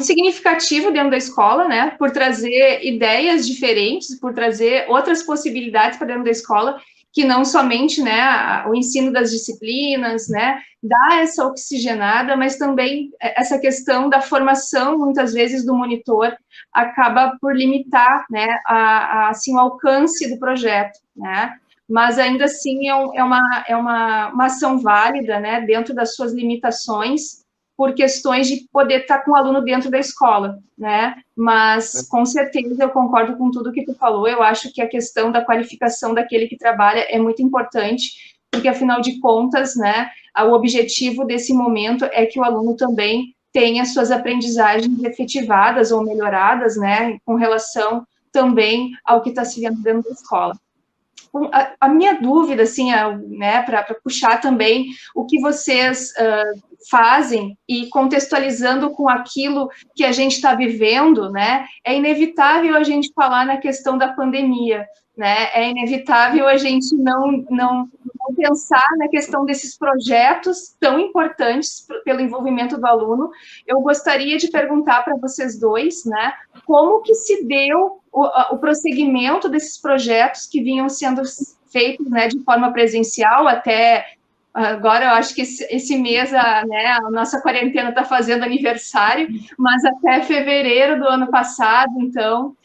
significativo dentro da escola, né, por trazer ideias diferentes, por trazer outras possibilidades para dentro da escola, que não somente, né, o ensino das disciplinas, né, dá essa oxigenada, mas também essa questão da formação, muitas vezes, do monitor, acaba por limitar, né, assim, o alcance do projeto, né, mas ainda assim é uma ação válida, né, dentro das suas limitações, por questões de poder estar com o aluno dentro da escola, né, mas com certeza eu concordo com tudo que tu falou, eu acho que a questão da qualificação daquele que trabalha é muito importante, porque afinal de contas, né, o objetivo desse momento é que o aluno também tenha suas aprendizagens efetivadas ou melhoradas, né, com relação também ao que está se vendo dentro da escola. A minha dúvida, assim, né, para puxar também o que vocês fazem e contextualizando com aquilo que a gente está vivendo, né, é inevitável a gente falar na questão da pandemia, né, é inevitável a gente não pensar na questão desses projetos tão importantes pelo envolvimento do aluno. Eu gostaria de perguntar para vocês dois, né, como que se deu o prosseguimento desses projetos que vinham sendo feitos, né, de forma presencial até agora. Eu acho que esse mês, né, a nossa quarentena está fazendo aniversário, mas até fevereiro do ano passado, então,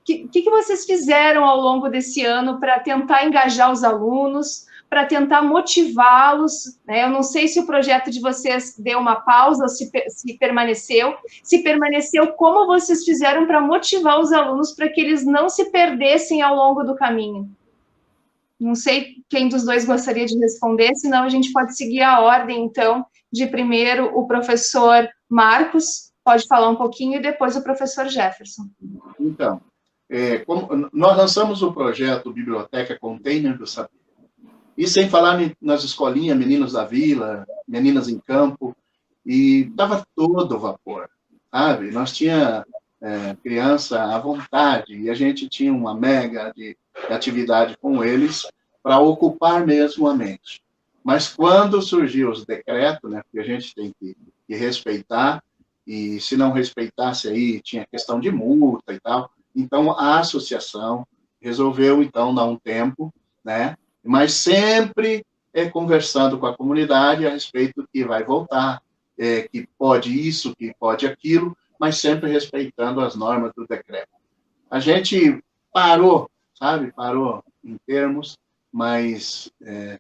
que vocês fizeram ao longo desse ano para tentar engajar os alunos, para tentar motivá-los, né? Eu não sei se o projeto de vocês deu uma pausa ou se permaneceu. Se permaneceu, como vocês fizeram para motivar os alunos para que eles não se perdessem ao longo do caminho? Não sei quem dos dois gostaria de responder, senão a gente pode seguir a ordem, então, de primeiro o professor Marcos, pode falar um pouquinho, e depois o professor Jefferson. Então, como nós lançamos o projeto Biblioteca Container do Saber, e sem falar nas escolinhas, Meninos da Vila, Meninas em Campo, e estava todo vapor, sabe? Nós tinha criança à vontade, e a gente tinha uma mega de atividade com eles para ocupar mesmo a mente. Mas quando surgiu os decretos, né, porque a gente tem que respeitar, e se não respeitasse aí, tinha questão de multa e tal, então a associação resolveu, então, dar um tempo, né, mas sempre conversando com a comunidade a respeito que vai voltar, que pode isso, que pode aquilo, mas sempre respeitando as normas do decreto. A gente parou, sabe? Parou em termos, mas,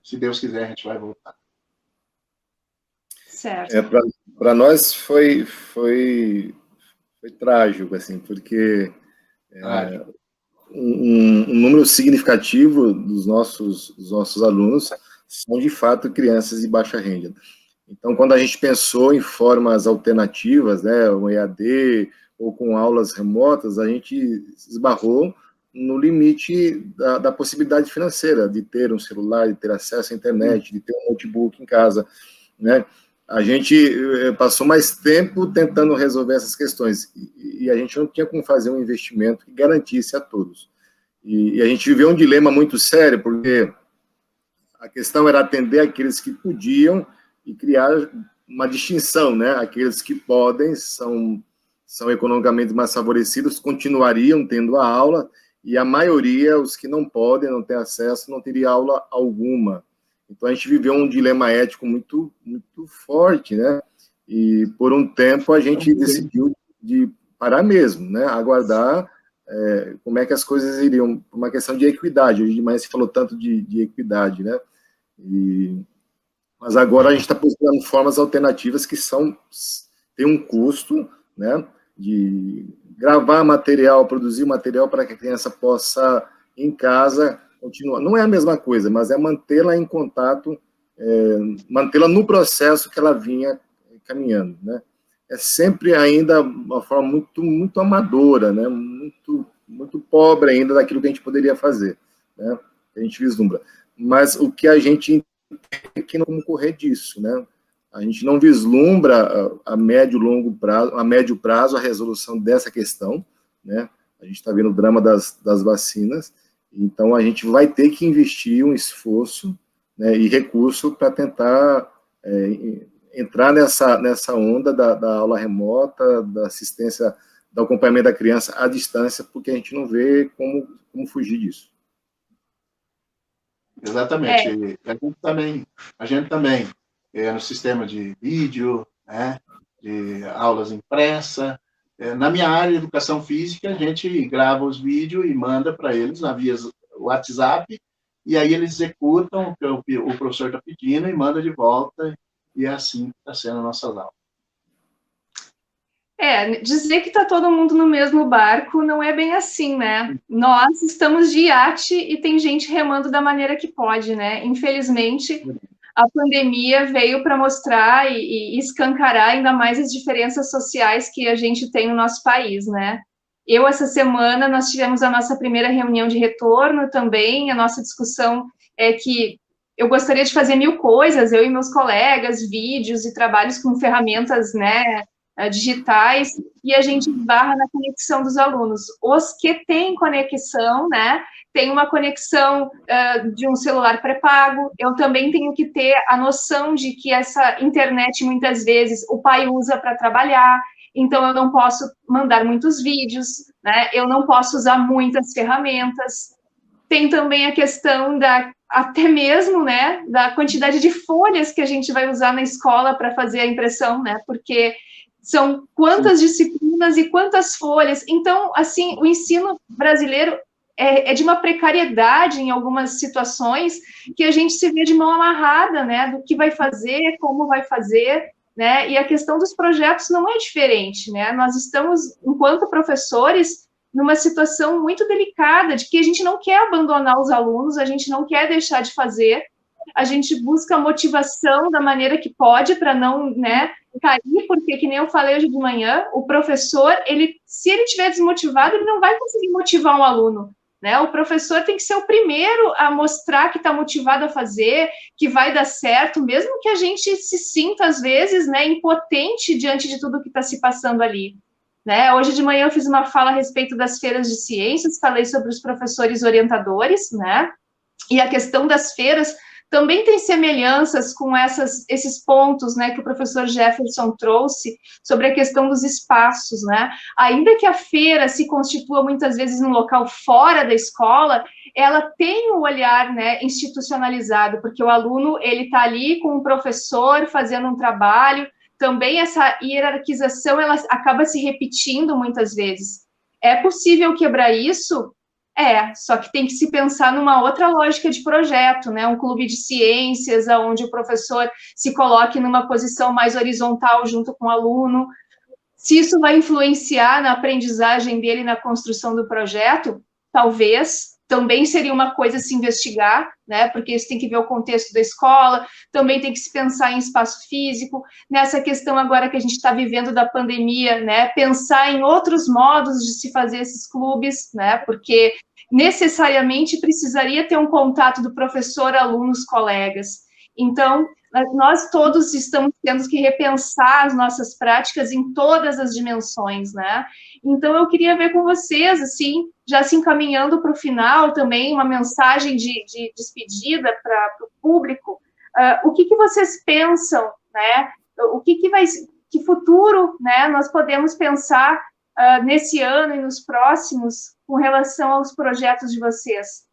se Deus quiser, a gente vai voltar. Certo. Para nós foi trágico, assim, porque um número significativo dos nossos alunos são, de fato, crianças de baixa renda. Então, quando a gente pensou em formas alternativas, né, o EAD ou com aulas remotas, a gente esbarrou no limite da possibilidade financeira, de ter um celular, de ter acesso à internet, de ter um notebook em casa, né? A gente passou mais tempo tentando resolver essas questões, e a gente não tinha como fazer um investimento que garantisse a todos. E a gente viveu um dilema muito sério, porque a questão era atender aqueles que podiam e criar uma distinção, né? Aqueles que podem, são economicamente mais favorecidos, continuariam tendo a aula, e a maioria, os que não podem, não têm acesso, não teria aula alguma. Então, a gente viveu um dilema ético muito, muito forte, né? E, por um tempo, a gente decidiu de parar mesmo, né? Aguardar como é que as coisas iriam, uma questão de equidade. Hoje de manhã se falou tanto de equidade, né? Mas agora a gente está procurando formas alternativas que têm um custo, né? De gravar material, produzir material para que a criança possa, em casa, continuar. Não é a mesma coisa, mas é mantê-la em contato, mantê-la no processo que ela vinha caminhando, né? É sempre ainda uma forma muito, muito amadora, né? Muito, muito pobre ainda daquilo que a gente poderia fazer, né? A gente vislumbra. Mas o que a gente entende é que não como correr disso, né? A gente não vislumbra a médio prazo a resolução dessa questão, né? A gente está vendo o drama das vacinas, então a gente vai ter que investir um esforço, né, e recurso para tentar entrar nessa onda da aula remota, da assistência, do acompanhamento da criança à distância, porque a gente não vê como fugir disso. Exatamente. A gente também no sistema de vídeo, né, de aulas impressa. Na minha área de educação física, a gente grava os vídeos e manda para eles na via WhatsApp, e aí eles executam o que o professor está pedindo e manda de volta, e é assim que está sendo a nossa aula. Dizer que está todo mundo no mesmo barco não é bem assim, né? Nós estamos de iate e tem gente remando da maneira que pode, né? Infelizmente, a pandemia veio para mostrar e escancarar ainda mais as diferenças sociais que a gente tem no nosso país, né? Essa semana, nós tivemos a nossa primeira reunião de retorno também, a nossa discussão é que eu gostaria de fazer 1000 coisas, eu e meus colegas, vídeos e trabalhos com ferramentas, né, digitais, e a gente esbarra na conexão dos alunos. Os que têm conexão, né, tem uma conexão de um celular pré-pago, eu também tenho que ter a noção de que essa internet, muitas vezes, o pai usa para trabalhar, então eu não posso mandar muitos vídeos, né, eu não posso usar muitas ferramentas. Tem também a questão até mesmo, né, da quantidade de folhas que a gente vai usar na escola para fazer a impressão, né, porque são quantas disciplinas e quantas folhas. Então, assim, o ensino brasileiro é de uma precariedade em algumas situações que a gente se vê de mão amarrada, né, do que vai fazer, como vai fazer, né, e a questão dos projetos não é diferente, né, nós estamos, enquanto professores, numa situação muito delicada, de que a gente não quer abandonar os alunos, a gente não quer deixar de fazer, a gente busca motivação da maneira que pode, para não, né, cair, porque, que nem eu falei hoje de manhã, o professor, se ele estiver desmotivado, ele não vai conseguir motivar um aluno, né, o professor tem que ser o primeiro a mostrar que está motivado a fazer, que vai dar certo, mesmo que a gente se sinta, às vezes, né, impotente diante de tudo que está se passando ali. Né? Hoje de manhã eu fiz uma fala a respeito das feiras de ciências, falei sobre os professores orientadores, né? E a questão das feiras também tem semelhanças com esses pontos, né, que o professor Jefferson trouxe sobre a questão dos espaços, né? Ainda que a feira se constitua muitas vezes num local fora da escola, ela tem um olhar, né, institucionalizado, porque o aluno, ele está ali com o professor fazendo um trabalho. Também essa hierarquização, ela acaba se repetindo muitas vezes. É possível quebrar isso? Só que tem que se pensar numa outra lógica de projeto, né? Um clube de ciências, onde o professor se coloque numa posição mais horizontal junto com o aluno. Se isso vai influenciar na aprendizagem dele, na construção do projeto, talvez. Também seria uma coisa a se investigar, né, porque isso tem que ver o contexto da escola, também tem que se pensar em espaço físico, nessa questão agora que a gente está vivendo da pandemia, né, pensar em outros modos de se fazer esses clubes, né, porque necessariamente precisaria ter um contato do professor, alunos, colegas. Então, nós todos estamos tendo que repensar as nossas práticas em todas as dimensões, né? Então, eu queria ver com vocês, assim, já se encaminhando para o final também, uma mensagem de despedida para o público. O que vocês pensam, né? Que futuro, né, nós podemos pensar nesse ano e nos próximos com relação aos projetos de vocês?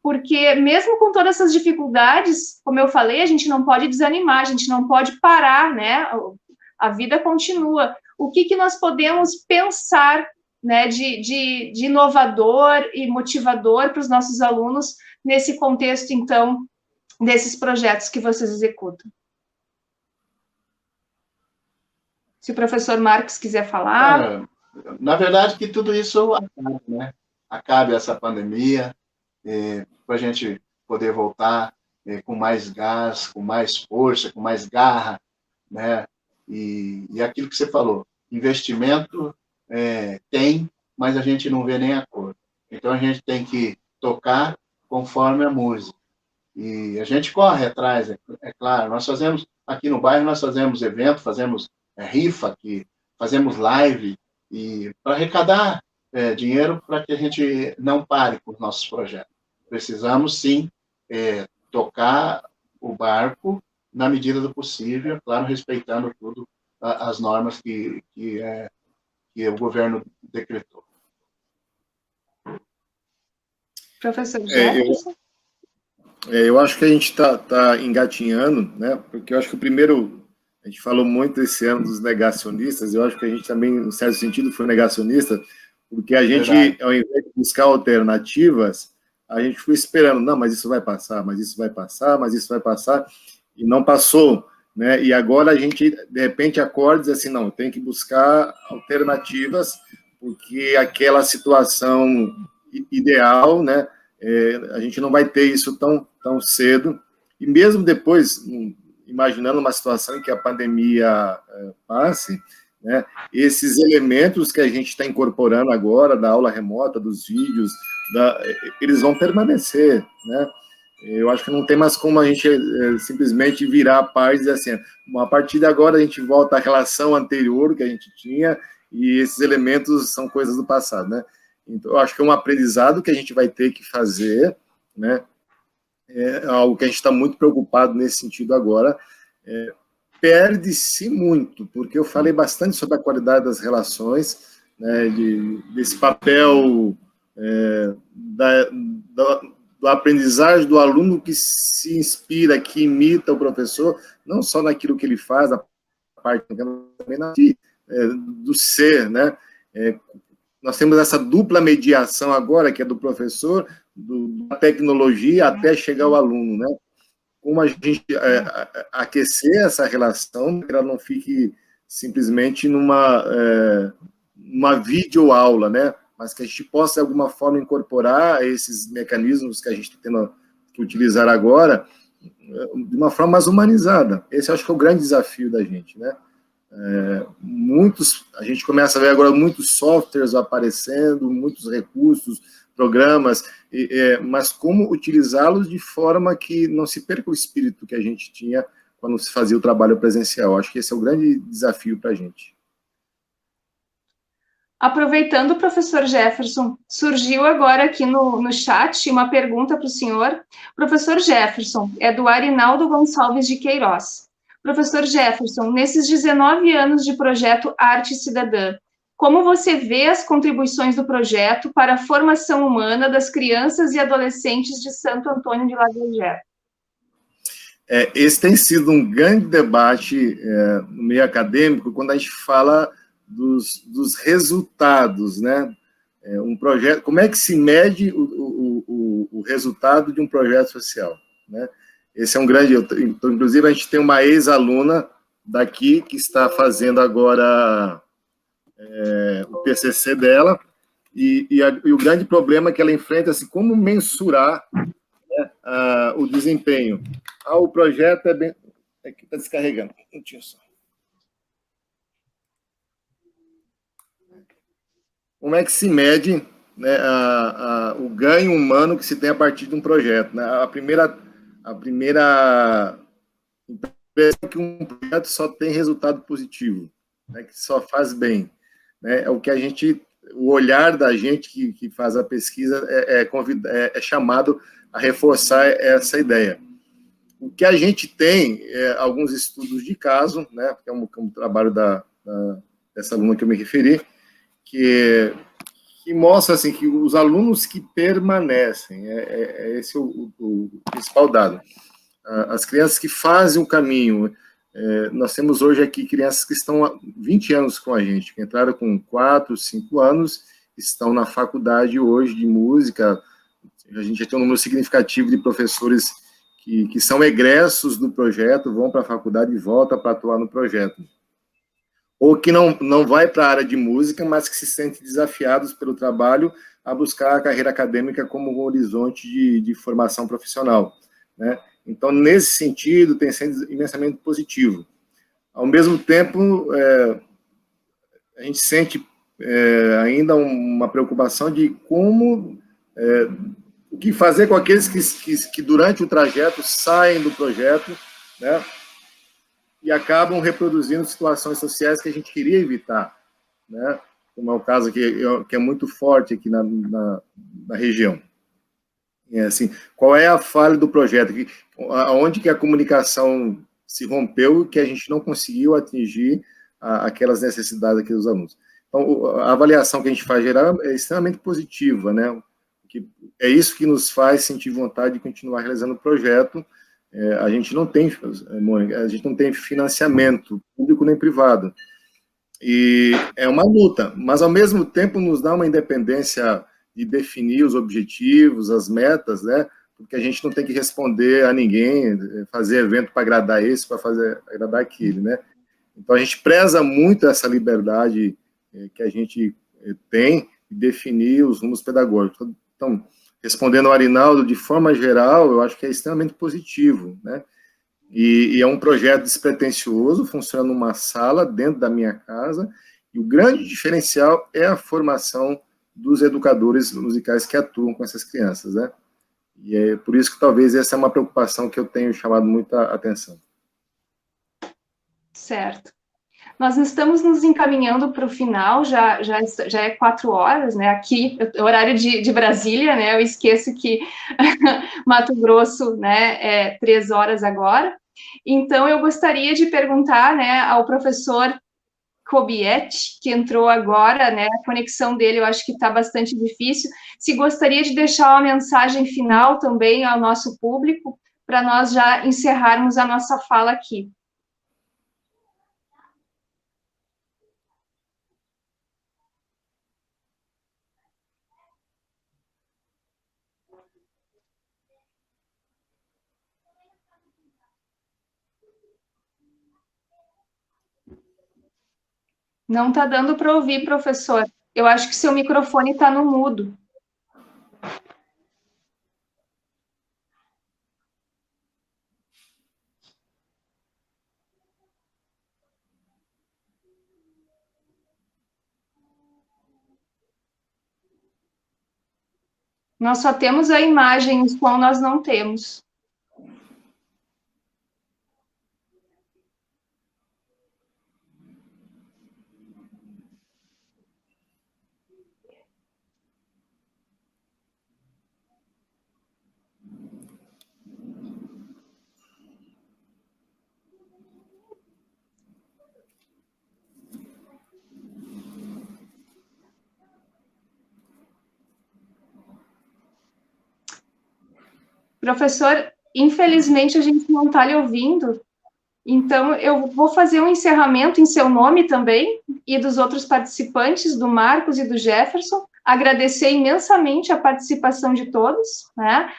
Porque mesmo com todas essas dificuldades, como eu falei, a gente não pode desanimar, a gente não pode parar, né? A vida continua. O que nós podemos pensar, né, de inovador e motivador para os nossos alunos nesse contexto, então, desses projetos que vocês executam? Se o professor Marcos quiser falar. Na verdade, que tudo isso acabe, né? Acabe essa pandemia, para a gente poder voltar com mais gás, com mais força, com mais garra, né? E aquilo que você falou, investimento tem, mas a gente não vê nem a cor. Então, a gente tem que tocar conforme a música. E a gente corre atrás, é claro. Nós fazemos aqui no bairro nós fazemos evento, fazemos rifa aqui, fazemos live, e para arrecadar dinheiro para que a gente não pare com os nossos projetos. Precisamos, sim, tocar o barco na medida do possível, claro, respeitando tudo as normas que o governo decretou. Professor Jefferson? Eu acho que a gente está engatinhando, né? Porque eu acho que o primeiro, a gente falou muito esse ano dos negacionistas, eu acho que a gente também, em certo sentido, foi negacionista, porque a gente, ao invés de buscar alternativas, a gente foi esperando, não, mas isso vai passar, mas isso vai passar, mas isso vai passar, e não passou, né? E agora a gente, de repente, acorda e diz assim, não, tem que buscar alternativas, porque aquela situação ideal, né? A gente não vai ter isso tão cedo, e mesmo depois, imaginando uma situação em que a pandemia passe, né, esses elementos que a gente está incorporando agora, da aula remota, dos vídeos, eles vão permanecer, né? Eu acho que não tem mais como a gente simplesmente virar a paz e dizer assim, a partir de agora a gente volta à relação anterior que a gente tinha, e esses elementos são coisas do passado, né? Então, eu acho que é um aprendizado que a gente vai ter que fazer, né? É algo que a gente está muito preocupado nesse sentido agora. Perde-se muito, porque eu falei bastante sobre a qualidade das relações, né, desse papel do aprendizagem do aluno que se inspira, que imita o professor, não só naquilo que ele faz, a parte também do ser, né? Nós temos essa dupla mediação agora, que é do professor, da tecnologia, até chegar ao aluno, né? Como a gente aquecer essa relação, que ela não fique simplesmente numa videoaula, né? Mas que a gente possa, de alguma forma, incorporar esses mecanismos que a gente está tendo que utilizar agora de uma forma mais humanizada. Esse eu acho que é o grande desafio da gente, né? A gente começa a ver agora muitos softwares aparecendo, muitos recursos, programas, mas como utilizá-los de forma que não se perca o espírito que a gente tinha quando se fazia o trabalho presencial. Acho que esse é o grande desafio para a gente. Aproveitando, professor Jefferson, surgiu agora aqui no chat uma pergunta para o senhor. Professor Jefferson, é do Arinaldo Gonçalves de Queiroz. Professor Jefferson, nesses 19 anos de projeto Arte Cidadã, como você vê as contribuições do projeto para a formação humana das crianças e adolescentes de Santo Antônio de Lavagem? Esse tem sido um grande debate no meio acadêmico, quando a gente fala dos resultados, né? Um projeto, como é que se mede o resultado de um projeto social, né? Esse é um grande... Então, inclusive, a gente tem uma ex-aluna daqui que está fazendo agora o TCC dela, e o grande problema que ela enfrenta é assim, como mensurar, né, o desempenho. O projeto é bem... Aqui está descarregando. Um tinha só. Como é que se mede, né, o ganho humano que se tem a partir de um projeto, né? A primeira impressão é que um projeto só tem resultado positivo, né, que só faz bem, né? É o que o olhar da gente que faz a pesquisa é chamado a reforçar essa ideia. O que a gente tem alguns estudos de caso, né, que é um trabalho dessa aluna que eu me referi, que mostra assim, que os alunos que permanecem, esse o principal dado. As crianças que fazem o caminho, nós temos hoje aqui crianças que estão há 20 anos com a gente, que entraram com 4, 5 anos, estão na faculdade hoje de música. A gente já tem um número significativo de professores que são egressos do projeto, vão para a faculdade e voltam para atuar no projeto. Ou que não vai para a área de música, mas que se sentem desafiados pelo trabalho a buscar a carreira acadêmica como um horizonte de formação profissional, né? Então, nesse sentido, tem sido imensamente positivo. Ao mesmo tempo, a gente sente ainda uma preocupação de como... o que fazer com aqueles que durante o trajeto saem do projeto, né? e acabam reproduzindo situações sociais que a gente queria evitar, né? Como é o caso que é muito forte aqui na região. Assim, qual é a falha do projeto? Onde que a comunicação se rompeu e que a gente não conseguiu atingir aquelas necessidades aqui dos alunos? Então, a avaliação que a gente faz geral é extremamente positiva, né? É isso que nos faz sentir vontade de continuar realizando o projeto. A gente não tem financiamento público nem privado. E é uma luta, mas ao mesmo tempo nos dá uma independência de definir os objetivos, as metas, né? Porque a gente não tem que responder a ninguém, fazer evento para agradar esse, para agradar aquele, né? Então a gente preza muito essa liberdade que a gente tem de definir os rumos pedagógicos. Então, respondendo ao Arinaldo, de forma geral, eu acho que é extremamente positivo, né? E é um projeto despretensioso, funciona numa sala dentro da minha casa, e o grande diferencial é a formação dos educadores musicais que atuam com essas crianças, né? E é por isso que talvez essa é uma preocupação que eu tenho chamado muita atenção. Certo. Nós estamos nos encaminhando para o final, já é 4 horas, né? Aqui, horário de Brasília, né? Eu esqueço que Mato Grosso, né, é 3 horas agora. Então, eu gostaria de perguntar, né, ao professor Kobietti, que entrou agora, né? A conexão dele eu acho que está bastante difícil. Se gostaria de deixar uma mensagem final também ao nosso público, para nós já encerrarmos a nossa fala aqui. Não está dando para ouvir, professor. Eu acho que seu microfone está no mudo. Nós só temos a imagem, o som nós não temos. Professor, infelizmente a gente não está lhe ouvindo, então eu vou fazer um encerramento em seu nome também, e dos outros participantes, do Marcos e do Jefferson, agradecer imensamente a participação de todos, né?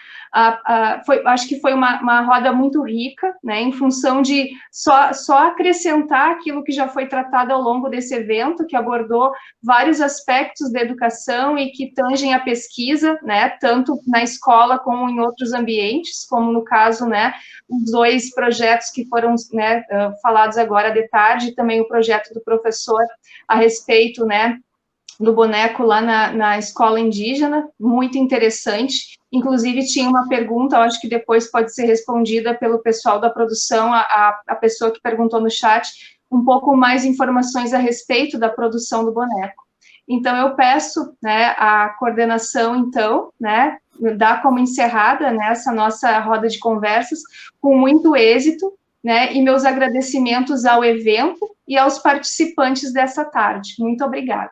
Acho que foi uma roda muito rica, né, em função de só acrescentar aquilo que já foi tratado ao longo desse evento, que abordou vários aspectos da educação e que tangem a pesquisa, né, tanto na escola como em outros ambientes, como no caso, né, os 2 projetos que foram, né, falados agora de tarde, e também o projeto do professor a respeito, né, do boneco lá na escola indígena, muito interessante. Inclusive, tinha uma pergunta, eu acho que depois pode ser respondida pelo pessoal da produção, a pessoa que perguntou no chat, um pouco mais informações a respeito da produção do boneco. Então, eu peço, né, a coordenação, então, né, dar como encerrada, né, essa nossa roda de conversas, com muito êxito, né, e meus agradecimentos ao evento e aos participantes dessa tarde. Muito obrigada.